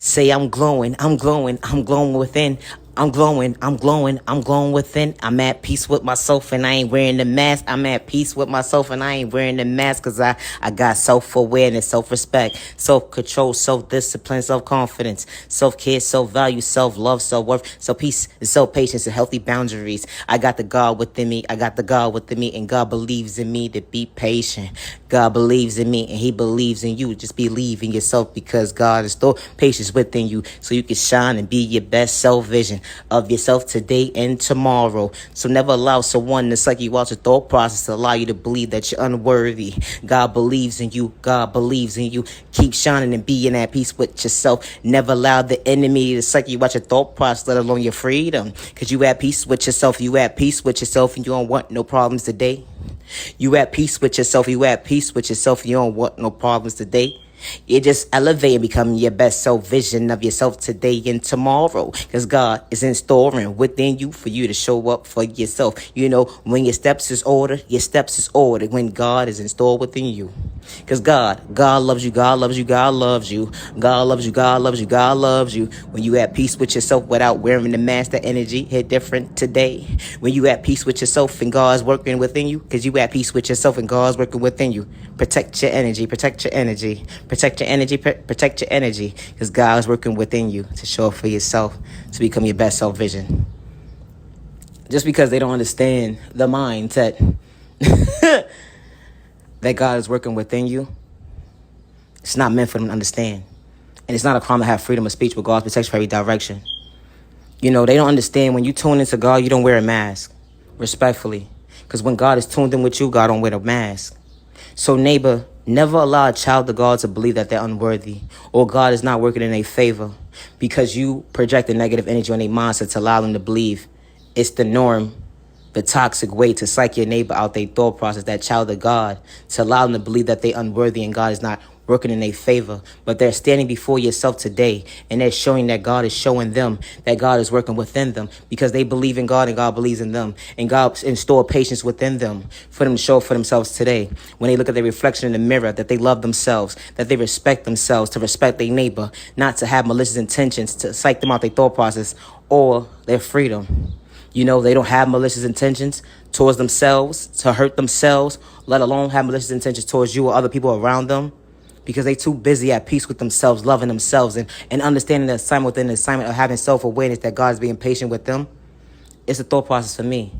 Say I'm glowing, I'm glowing, I'm glowing within. I'm glowing, I'm glowing, I'm glowing within. I'm at peace with myself and I ain't wearing the mask. I'm at peace with myself and I ain't wearing the mask. Cause I got self-awareness, self-respect, self-control, self-discipline, self-confidence, self-care, self-value, self-love, self-worth, self-peace, and self-patience, and healthy boundaries. I got the God within me. I got the God within me, and God believes in me to be patient. God believes in me and he believes in you. Just believe in yourself because God is still patience within you so you can shine and be your best self vision of yourself today and tomorrow. So never allow someone to suck you out your thought process to allow you to believe that you're unworthy. God believes in you. God believes in you. Keep shining and being at peace with yourself. Never allow the enemy to suck you out your thought process, let alone your freedom. Because you at peace with yourself. You at peace with yourself and you don't want no problems today. You at peace with yourself. You at peace with yourself. You don't want no problems today. You just elevate and become your best self vision of yourself today and tomorrow. Because God is in storing within you for you to show up for yourself. You know, when your steps is ordered, your steps is ordered when God is in store within you. Because God loves you, God loves you, God loves you, God loves you, God loves you, God loves you. When you at peace with yourself without wearing the mask, that energy hit different today. When you at peace with yourself and God's working within you, because you at peace with yourself and God's working within you. Protect your energy, protect your energy, protect your energy, protect your energy, because God is working within you to show up for yourself, to become your best self vision. Just because they don't understand the mindset that God is working within you, it's not meant for them to understand. And it's not a crime to have freedom of speech with God's protection for every direction. You know, they don't understand when you tune into God, you don't wear a mask, respectfully. Because when God is tuned in with you, God don't wear a mask. So neighbor, never allow a child of God to believe that they're unworthy or God is not working in their favor because you project a negative energy on their mindset to allow them to believe it's the norm, the toxic way to psych your neighbor out their thought process, that child of God, to allow them to believe that they're unworthy and God is not working in their favor. But they're standing before yourself today and they're showing that God is showing them that God is working within them because they believe in God and God believes in them, and God installed patience within them for them to show for themselves today. When they look at their reflection in the mirror, that they love themselves, that they respect themselves, to respect their neighbor, not to have malicious intentions to psych them out their thought process or their freedom. You know, they don't have malicious intentions towards themselves, to hurt themselves, let alone have malicious intentions towards you or other people around them, because they too busy at peace with themselves, loving themselves, and understanding the assignment within the assignment of having self-awareness that God is being patient with them. It's a thought process for me.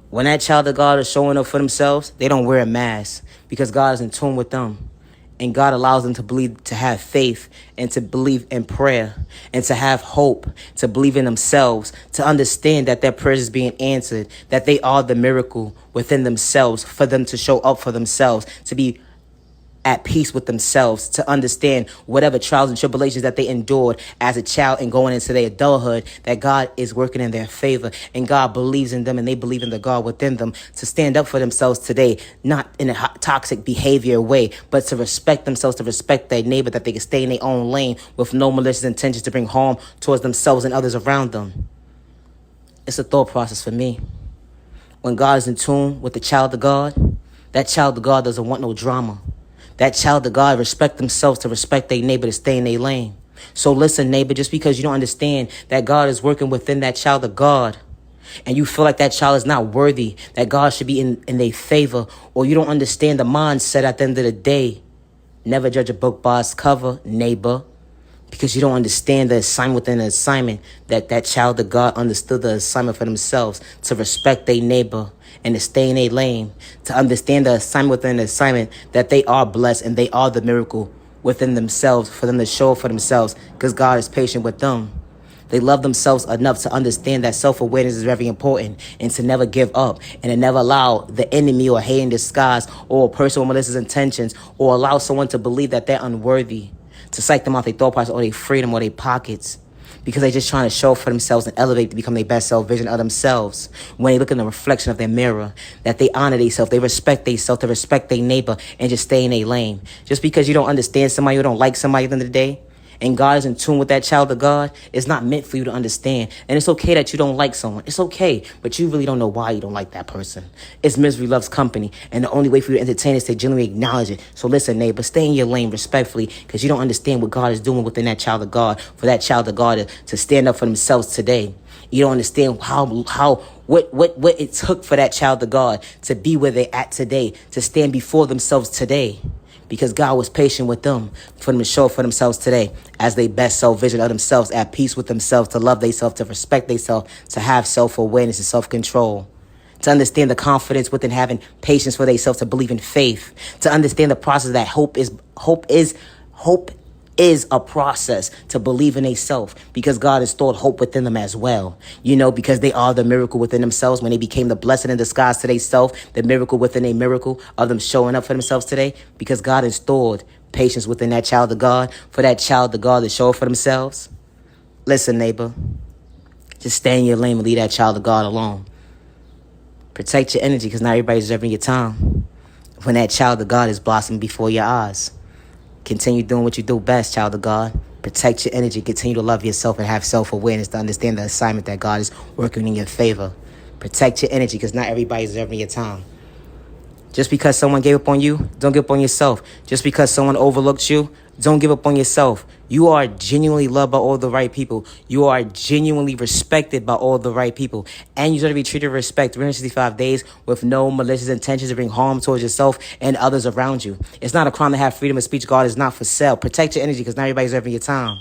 When that child of God is showing up for themselves, they don't wear a mask because God is in tune with them. And God allows them to believe, to have faith, and to believe in prayer, and to have hope, to believe in themselves, to understand that their prayers is being answered, that they are the miracle within themselves, for them to show up for themselves, to be at peace with themselves, to understand whatever trials and tribulations that they endured as a child and going into their adulthood, that God is working in their favor and God believes in them and they believe in the God within them, to stand up for themselves today, not in a toxic behavior way, but to respect themselves, to respect their neighbor, that they can stay in their own lane with no malicious intentions to bring harm towards themselves and others around them. It's a thought process for me. When God is in tune with the child of God, that child of God doesn't want no drama. That child of God respect themselves to respect their neighbor, to stay in their lane. So listen, neighbor, just because you don't understand that God is working within that child of God and you feel like that child is not worthy, that God should be in their favor, or you don't understand the mindset at the end of the day, never judge a book by its cover, neighbor, because you don't understand the assignment within the assignment, that child of God understood the assignment for themselves, to respect their neighbor and to stay in their lane, to understand the assignment within the assignment, that they are blessed and they are the miracle within themselves, for them to show for themselves, because God is patient with them. They love themselves enough to understand that self-awareness is very important, and to never give up, and to never allow the enemy or hate in disguise or a person with malicious intentions, or allow someone to believe that they're unworthy, to psych them out their thought process or their freedom or their pockets, because they're just trying to show for themselves and elevate to become their best self vision of themselves. When they look in the reflection of their mirror, that they honor themselves, they respect themselves, to respect their neighbor, and just stay in their lane. Just because you don't understand somebody, you don't like somebody at the end of the day, and God is in tune with that child of God, it's not meant for you to understand. And it's okay that you don't like someone. It's okay, but you really don't know why you don't like that person. It's misery loves company, and the only way for you to entertain is to genuinely acknowledge it. So listen, neighbor, stay in your lane respectfully, because you don't understand what God is doing within that child of God, for that child of God to stand up for themselves today. You don't understand what it took for that child of God to be where they're at today, to stand before themselves today. Because God was patient with them for them to show up for themselves today as they best self-vision of themselves, at peace with themselves, to love themselves, to respect themselves, to have self-awareness and self-control, to understand the confidence within having patience for themselves, to believe in faith, to understand the process that hope is a process, to believe in themselves, because God has stored hope within them as well. Because they are the miracle within themselves. When they became the blessing in disguise to themselves, the miracle within a miracle of them showing up for themselves today, because God has stored patience within that child of God, for that child of God to show up for themselves. Listen, neighbor, just stay in your lane and leave that child of God alone. Protect your energy, because not everybody's deserving your time when that child of God is blossoming before your eyes. Continue doing what you do best, child of God. Protect your energy. Continue to love yourself and have self-awareness to understand the assignment that God is working in your favor. Protect your energy, because not everybody's deserving your time. Just because someone gave up on you, don't give up on yourself. Just because someone overlooked you, don't give up on yourself. You are genuinely loved by all the right people. You are genuinely respected by all the right people. And you deserve to be treated with respect 365 days with no malicious intentions to bring harm towards yourself and others around you. It's not a crime to have freedom of speech. God is not for sale. Protect your energy, because not everybody's deserving your time.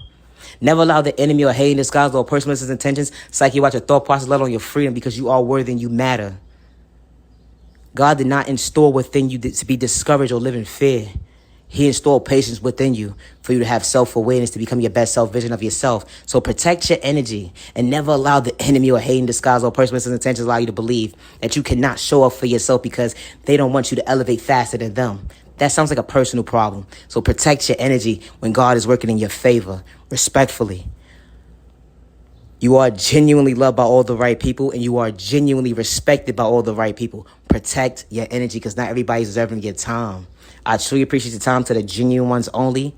Never allow the enemy or hate in disguise or personal malicious intentions psyche watch your thought process, let alone your freedom, because you are worthy and you matter. God did not install within you to be discouraged or live in fear. He installed patience within you for you to have self-awareness, to become your best self-vision of yourself. So protect your energy and never allow the enemy or hate in disguise or personal intentions allow you to believe that you cannot show up for yourself because they don't want you to elevate faster than them. That sounds like a personal problem. So protect your energy when God is working in your favor, respectfully. You are genuinely loved by all the right people, and you are genuinely respected by all the right people. Protect your energy, because not everybody's deserving your time. I truly appreciate your time, to the genuine ones only.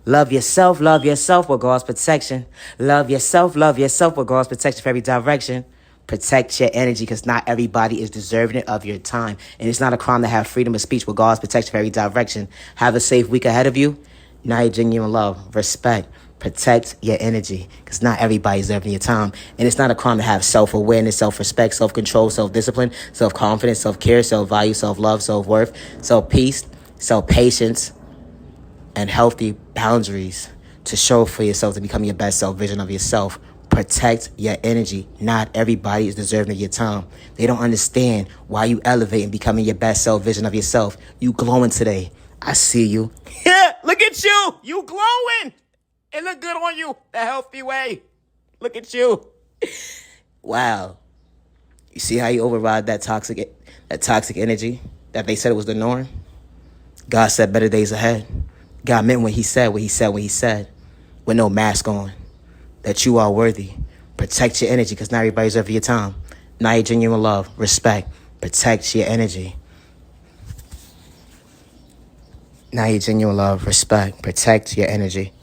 Love yourself with God's protection. Love yourself with God's protection for every direction. Protect your energy, because not everybody is deserving of your time. And it's not a crime to have freedom of speech with God's protection for every direction. Have a safe week ahead of you. Now your genuine love, respect. Protect your energy, because not everybody's deserving your time. And it's not a crime to have self-awareness, self-respect, self-control, self-discipline, self-confidence, self-care, self-value, self-love, self-worth, self-peace, self-patience, and healthy boundaries to show for yourself, to become your best self-vision of yourself. Protect your energy. Not everybody is deserving of your time. They don't understand why you elevate and becoming your best self-vision of yourself. You glowing today. I see you. Yeah, look at you. You glowing. It look good on you, the healthy way. Look at you. Wow. You see how you override that toxic energy that they said it was the norm? God said better days ahead. God meant what he said, with no mask on, that you are worthy. Protect your energy, because not everybody's over your time. Now your genuine love, respect. Protect your energy. Now your genuine love, respect. Protect your energy.